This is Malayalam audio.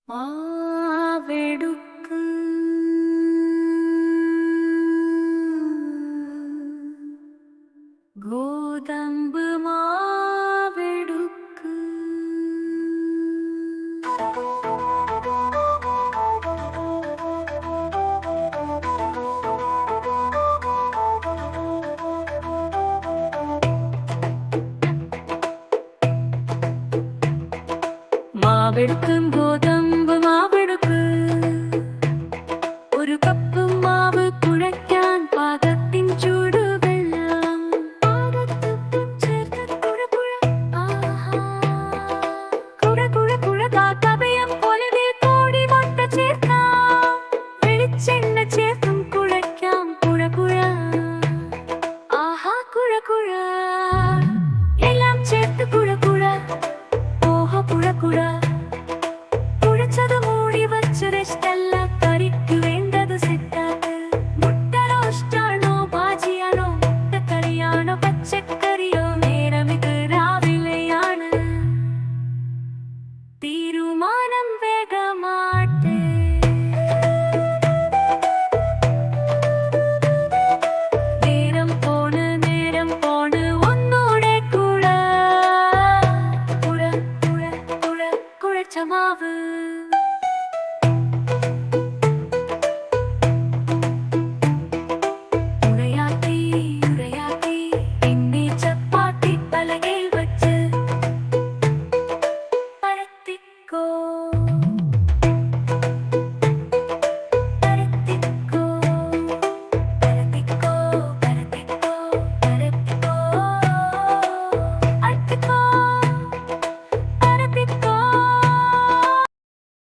മാവെടുക്ക് ഗോതമ്പ് മാവെടുക്ക് മാവെടുക്കും ഗോതമ്പ് മാവെടുക്ക് ഒരു കപ്പ് മാവ് കുഴയ്ക്കാൻ പാകത്തിൻ ചൂടുവെള്ളം ചേർത്ത് കവയം പോലെ കോടി മുട്ട ചേർക്കാം വെളിച്ചെണ്ണ ചേർത്തും കുഴയ്ക്കാം കുഴ ആഹാ കുഴ എല്ലാം ചേർത്ത് കുഴ ഓഹോ കുഴ കുഴച്ചത് മൂടി വച്ചതെഷ്ടല്ല കറിക്ക് വേണ്ടത് സെറ്റാക്ക് മുട്ട റോസ്റ്റാണോ ഭാജിയാണോ മുട്ടക്കറിയാണോ പച്ചക്കറിയോ നേരമിത് രാവിലെയാണ് തീരുമാനം വേഗമാട്ടെ നേരം പോണ് ഒന്നൂടെ കുഴച്ച മാവ്